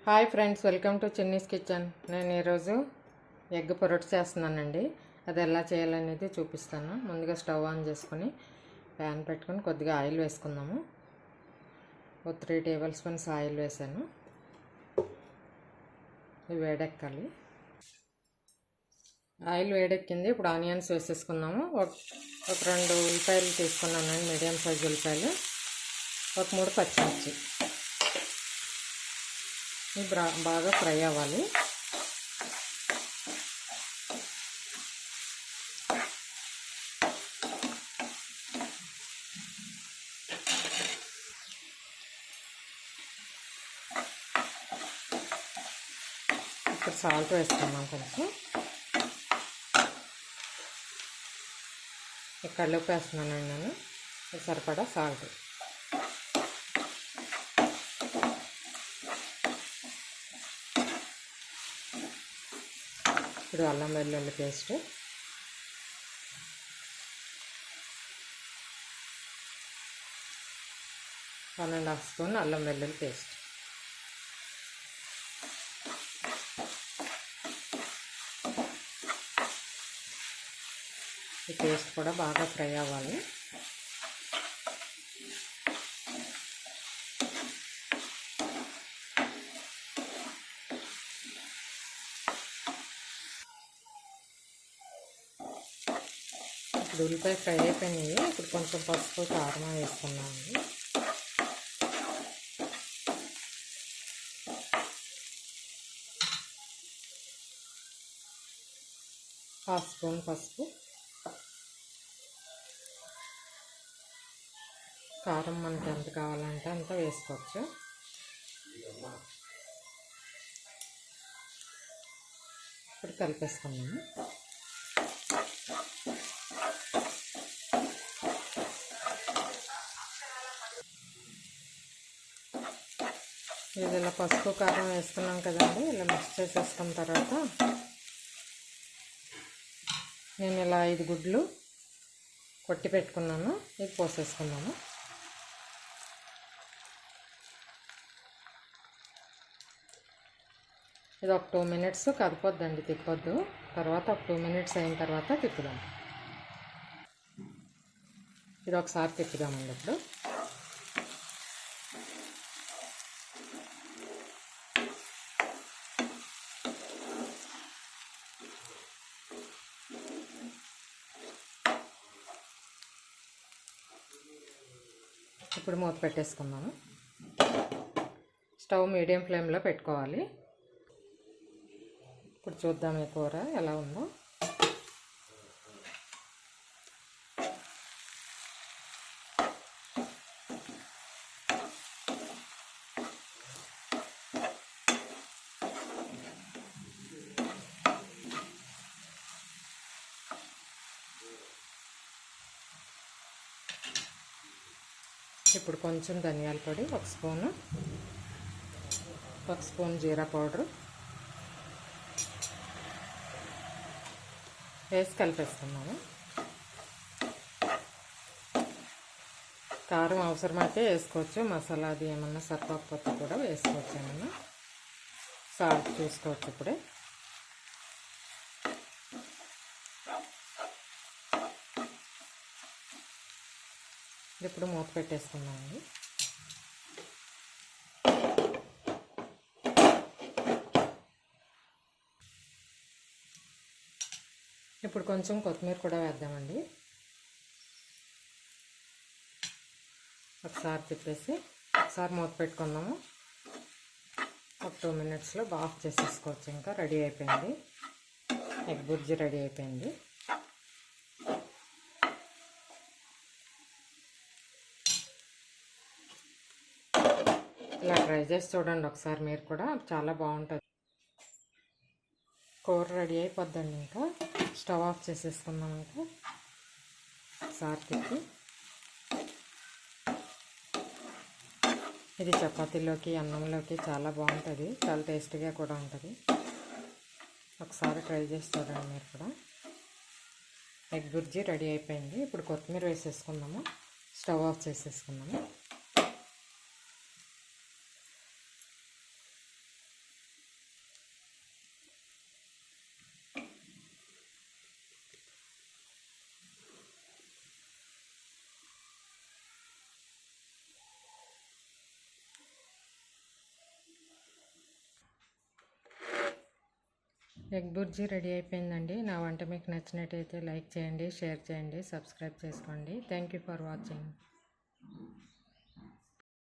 Hi friends, welcome to Chinni's kitchen. నేను ఈరోజు egg పొరటు చేస్తున్నానండి. అది ఎలా చేయాలనేది చూపిస్తాను. ముందుగా స్టవ్ ఆన్ చేసుకొని ప్యాన్ పెట్టుకొని కొద్దిగా ఆయిల్ వేసుకుందాము. ఒక 3 టేబుల్ స్పూన్స్ ఆయిల్ వేసాను. ఇవి వేడెక్కాలి. ఆయిల్ వేడెక్కింది. ఇప్పుడు ఆనియన్స్ వేసేసుకుందాము. ఒక 2 ఉల్లిపాయలు తీసుకున్నానండి, మీడియం సైజ్ ఉల్లిపాయలు. ఒక 3 పచ్చిమిర్చి. ఇవి బాగా ఫ్రై అవ్వాలి. ఇప్పుడు సాల్ట్ వేసుకున్నాం కొంచెం. కళ్ళుప్పు వేస్తున్నానండి నేను. సరిపడా సాల్ట్. ఇప్పుడు అల్లం వెల్లుల్లి paste, one and half spoon అల్లం వెల్లుల్లి పేస్ట్. ఈ పేస్ట్ కూడా బాగా ఫ్రై అవ్వాలి. ఇప్పుడు ఉల్లిపాయ ఫ్రై అయిపోయినాయి. ఇప్పుడు కొంచెం పసుపు, కారం వేసుకున్నాము. హాఫ్ స్పూన్ పసుపు, కారం మనకి ఎంత కావాలంటే అంత వేసుకోవచ్చు. ఇప్పుడు కలిపేసుకున్నాము. ఇది ఇలా పసుపు కారం వేసుకున్నాం కదండి. ఇలా మిక్స్ చేసేసుకున్న తర్వాత నేను ఇలా 5 గుడ్లు కొట్టి పెట్టుకున్నాను. ఇది పోసేసుకున్నాము. ఇది ఒక 2 మినిట్స్ కదపొద్దండి, తిప్పొద్దు. తర్వాత ఒక 2 మినిట్స్ అయిన తర్వాత తిప్పుదాం. ఇది ఒకసారి తిప్పుదామండి. ఇప్పుడు మూత పెట్టేసుకుందాము. స్టవ్ మీడియం ఫ్లేమ్లో పెట్టుకోవాలి. ఇప్పుడు చూద్దాం ఈ కూర ఎలా ఉందో. ఇప్పుడు కొంచెం ధనియాల పొడి, ఒక స్పూన్ జీరా పౌడరు వేసి కలిపేసుకున్నాము. కారం అవసరమైతే వేసుకోవచ్చు. మసాలా అది ఏమన్నా సరిపోకపోతే కూడా వేసుకోవచ్చు. ఏమన్నా సాల్ట్ చూసుకోవచ్చు. ఇప్పుడే ఇప్పుడు మూత పెట్టేసుకున్నామండి. ఇప్పుడు కొంచెం కొత్తిమీర కూడా వేద్దామండి. ఒకసారి తిప్పేసి ఒకసారి మూత పెట్టుకుందాము. ఒక 2 మినిట్స్లో బాగా చేసేసుకోవచ్చు. ఇంకా రెడీ అయిపోయింది. ఎగ్ బుర్జీ రెడీ అయిపోయింది. ఇలా ట్రై చేసి చూడండి ఒకసారి మీరు కూడా. చాలా బాగుంటుంది. కూర రెడీ అయిపోద్దండి. ఇంకా స్టవ్ ఆఫ్ చేసేసుకుందాం. ఇంకా ఒకసారి తిప్పి ఇది చపాతీలోకి, అన్నంలోకి చాలా బాగుంటుంది. చాలా టేస్టీగా కూడా ఉంటుంది. ఒకసారి ట్రై చేసి చూడండి మీరు కూడా. ఎగ్ బుర్జీ రెడీ అయిపోయింది. ఇప్పుడు కొత్తిమీర వేసేసుకుందాము. స్టవ్ ఆఫ్ చేసేసుకుందాము. ఎగ్ బుర్జీ రెడీ అయిపోయిందండి. నా వంట మీకు నచ్చినట్టయితే లైక్ చేయండి, షేర్ చేయండి, సబ్స్క్రైబ్ చేసుకోండి. Thank you for watching.